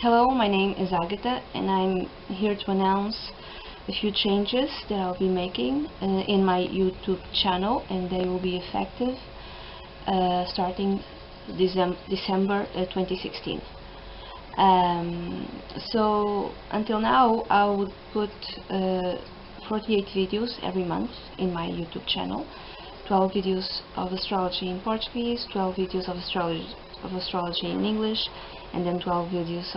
Hello, my name is Agata and I'm here to announce a few changes that I'll be making in my YouTube channel, and they will be effective starting December 2016. So until now I would put 48 videos every month in my YouTube channel, 12 videos of astrology in Portuguese, 12 videos of astrology in English, and then 12 videos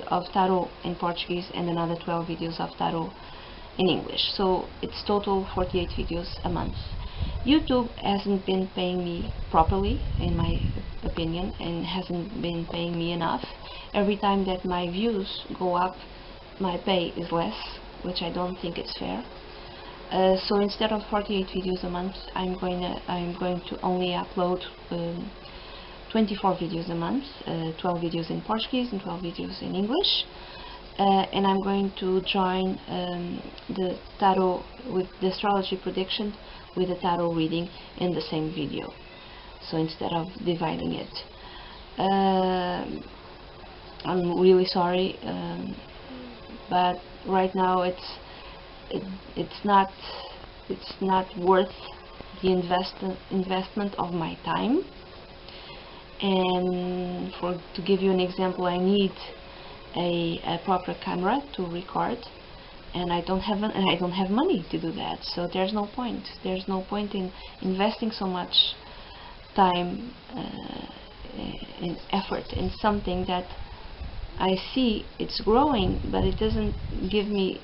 of tarot in Portuguese, and another 12 videos of tarot in English. So it's total 48 videos a month. YouTube hasn't been paying me properly, in my opinion, and hasn't been paying me enough. Every time that my views go up, my pay is less, which I don't think is fair. So instead of 48 videos a month, I'm going to only upload 24 videos a month, 12 videos in Portuguese and 12 videos in English, and I'm going to join the tarot with the astrology prediction with the tarot reading in the same video. So instead of dividing it, I'm really sorry, but right now it's not worth the investment of my time. And to give you an example, I need a proper camera to record, and I don't have money to do that. So there's no point in investing so much time and effort in something that I see it's growing, but it doesn't give me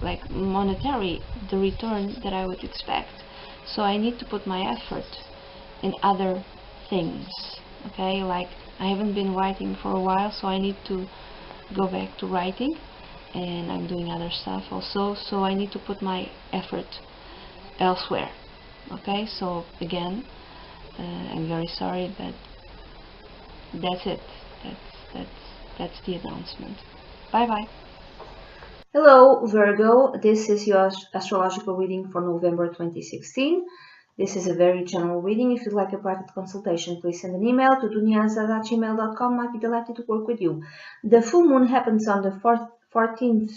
like monetary the return that I would expect. So I need to put my effort in other things. Okay, like I haven't been writing for a while, so I need to go back to writing, and I'm doing other stuff also, so I need to put my effort elsewhere. Okay, so again, I'm very sorry, but that's it. That's the announcement. Bye bye. Hello Virgo, this is your astrological reading for November 2016. This is a very general reading. If you'd like a private consultation, please send an email to dunyazade@gmail.com. I'd be delighted to work with you. The full moon happens on the 14th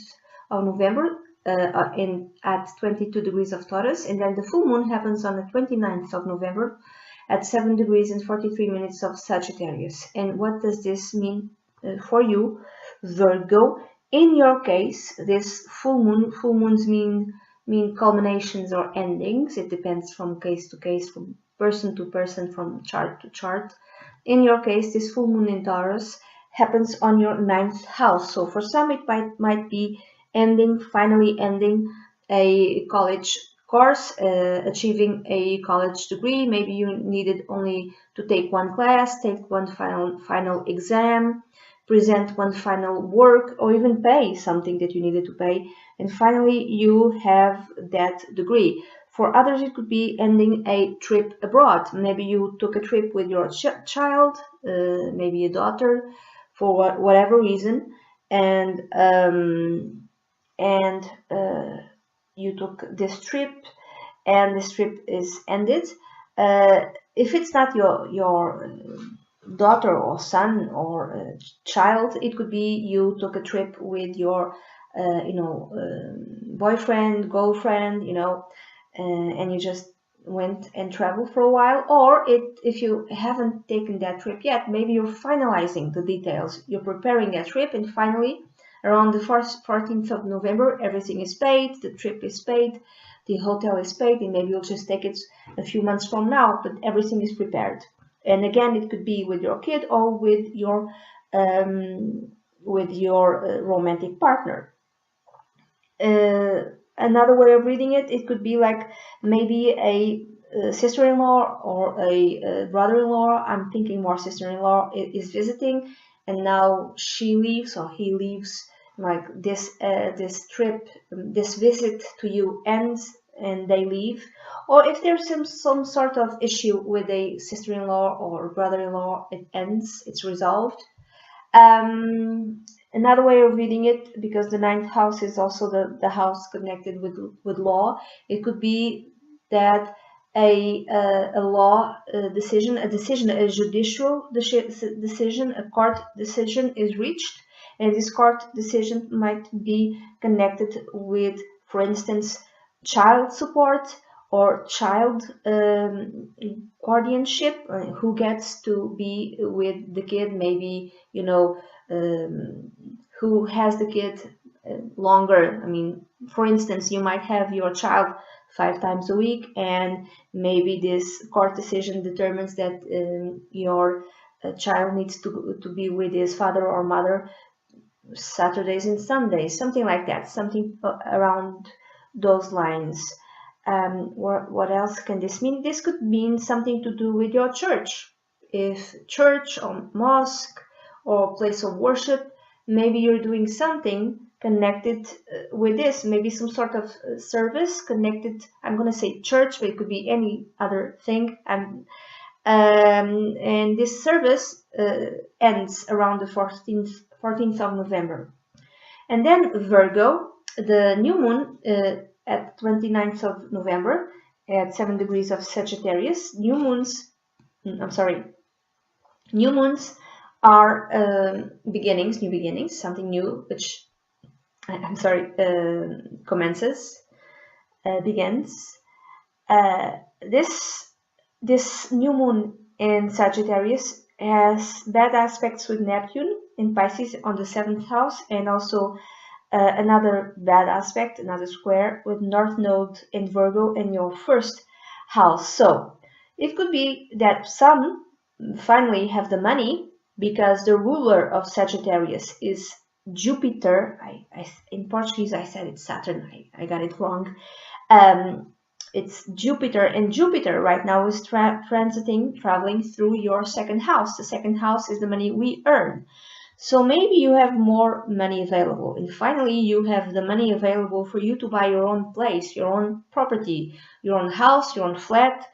of November at 22 degrees of Taurus, and then the full moon happens on the 29th of November at 7 degrees and 43 minutes of Sagittarius. And what does this mean for you, Virgo? In your case, this full moons mean culminations or endings. It depends from case to case, from person to person, from chart to chart. In your case, this full moon in Taurus happens on your 9th house. So for some, it might be finally ending a college course, achieving a college degree. Maybe you needed only to take one class, take one final exam, present one final work, or even pay something that you needed to pay, and finally you have that degree. For others, it could be ending a trip abroad. Maybe you took a trip with your child, maybe a daughter, for whatever reason, and you took this trip, and this trip is ended. If it's not your daughter or son or child, it could be you took a trip with your boyfriend, girlfriend, and you just went and traveled for a while. Or if you haven't taken that trip yet, maybe you're finalizing the details, you're preparing that trip, and finally around the 14th of November everything is paid, the trip is paid, the hotel is paid, and maybe you'll just take it a few months from now, but everything is prepared. And again, it could be with your kid or with your romantic partner. Another way of reading it, it could be like maybe a sister-in-law or a brother-in-law. I'm thinking more sister-in-law is visiting, and now she leaves or he leaves. Like this trip, this visit to you ends, and they leave. Or if there's some sort of issue with a sister-in-law or brother-in-law, it ends, it's resolved. Another way of reading it, because the 9th house is also the house connected with law, it could be that a law decision, a judicial decision, a court decision is reached, And this court decision might be connected with, for instance, child support or child guardianship, who gets to be with the kid, maybe, you know, who has the kid longer. I mean, for instance, you might have your child 5 times a week, and maybe this court decision determines that your child needs to be with his father or mother Saturdays and Sundays, something like that, something around those lines. What else can this mean? This could mean something to do with your church. If church or mosque or place of worship, maybe you're doing something connected with this, maybe some sort of service connected. I'm going to say church, but it could be any other thing. And this service ends around the 14th of November. And then Virgo, the new moon at 29th of November at 7 degrees of Sagittarius. New moons are beginnings, new beginnings, something new, which commences, begins. This new moon in Sagittarius has bad aspects with Neptune in Pisces on the 7th house, and also another bad aspect, another square with North Node in Virgo in your 1st house. So it could be that some finally have the money because the ruler of Sagittarius is Jupiter. In Portuguese I said it's Saturn. I got it wrong. It's Jupiter, and Jupiter right now is traveling through your 2nd house. The 2nd house is the money we earn. So maybe you have more money available, and finally you have the money available for you to buy your own place, your own property, your own house, your own flat,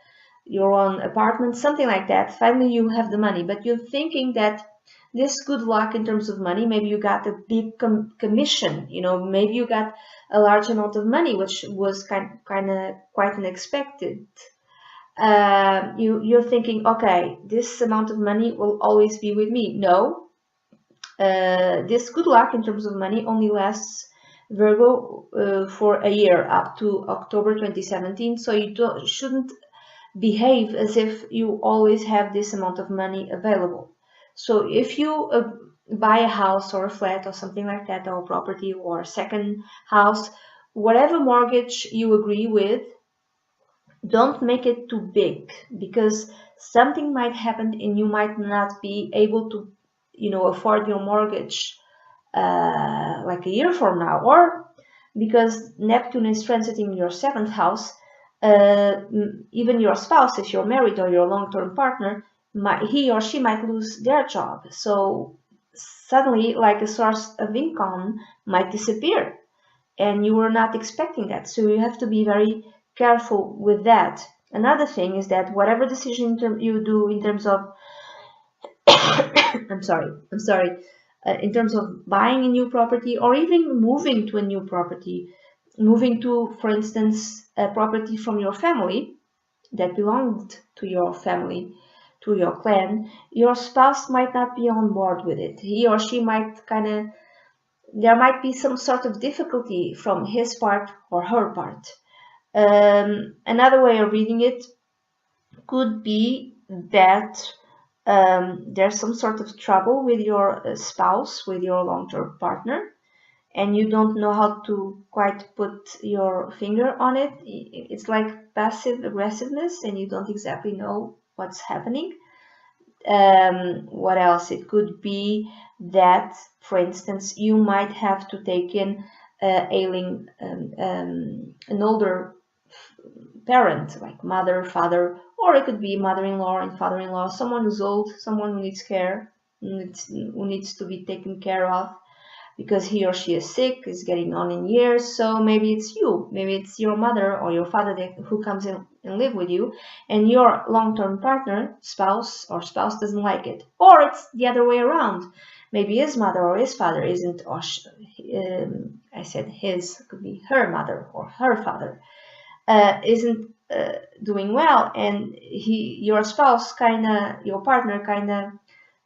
your own apartment, something like that. Finally you have the money, but you're thinking that this good luck in terms of money, maybe you got a big commission, you know, maybe you got a large amount of money, which was kind of quite unexpected. You're thinking, okay, this amount of money will always be with me. No, this good luck in terms of money only lasts, Virgo, for a year, up to October 2017. So you shouldn't behave as if you always have this amount of money available. So if you buy a house or a flat or something like that, or property or a 2nd house, whatever mortgage you agree with, don't make it too big, because something might happen and you might not be able to, you know, afford your mortgage like a year from now, or because Neptune is transiting your 7th house, even your spouse, if you're married or your long-term partner, he or she might lose their job. So suddenly, like, a source of income might disappear, and you were not expecting that. So you have to be very careful with that. Another thing is that whatever decision you do in terms of I'm sorry, in terms of buying a new property, or even moving to a new property, moving to, for instance, a property from your family that belonged to your family, to your clan, your spouse might not be on board with it. He or she might there might be some sort of difficulty from his part or her part. Another way of reading it could be that there's some sort of trouble with your spouse, with your long-term partner, and you don't know how to quite put your finger on it. It's like passive aggressiveness, and you don't exactly know what's happening. What else? It could be that, for instance, you might have to take in ailing an older parent, like mother, father, or it could be mother-in-law and father-in-law, someone who's old, someone who needs care, who needs to be taken care of because he or she is sick, is getting on in years. So maybe it's you, maybe it's your mother or your father who comes in and live with you, and your long-term partner, spouse doesn't like it. Or it's the other way around. Maybe his mother or his father isn't, or I said his, could be her mother or her father, isn't doing well, and your spouse your partner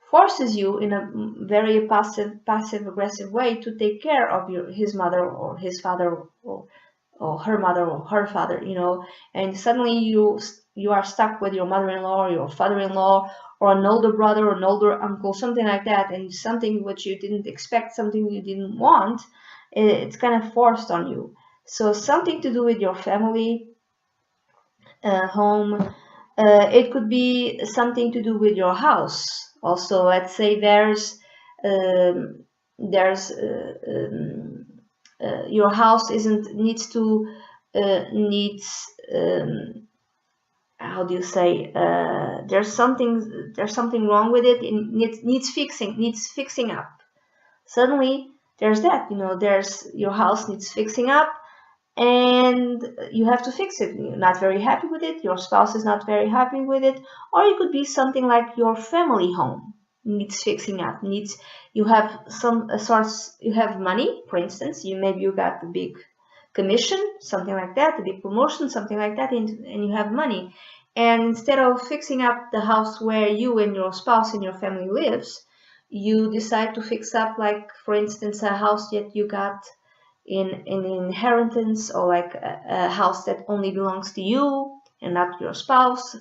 forces you in a very passive aggressive way to take care of his mother or his father, or her mother or her father, you know, and suddenly you are stuck with your mother-in-law or your father-in-law or an older brother or an older uncle, something like that, and something which you didn't expect, something you didn't want, it's kind of forced on you. So something to do with your family, home. It could be something to do with your house. Also, let's say there's your house needs how do you say, there's something wrong with it, and needs fixing up. Suddenly there's that, you know, there's your house needs fixing up, and you have to fix it. You're not very happy with it, your spouse is not very happy with it, or it could be something like your family home needs fixing up, you have some sorts, you have money, for instance, maybe you got the big commission, something like that, a big promotion, something like that, and you have money, and instead of fixing up the house where you and your spouse and your family lives, you decide to fix up, like for instance, a house that you got in inheritance, or like a house that only belongs to you and not your spouse,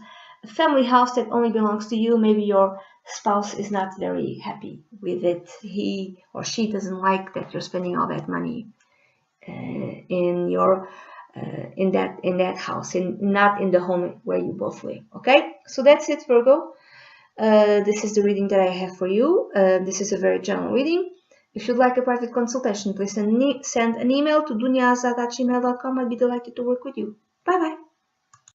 a family house that only belongs to you. Maybe your spouse is not very happy with it, he or she doesn't like that you're spending all that money in that house, not in the home where you both live. Okay, so that's it, Virgo. This is the reading that I have for you. This is a very general reading. If you'd like a private consultation, please send an email to dunyazade@gmail.com. I'd be delighted to work with you. Bye bye.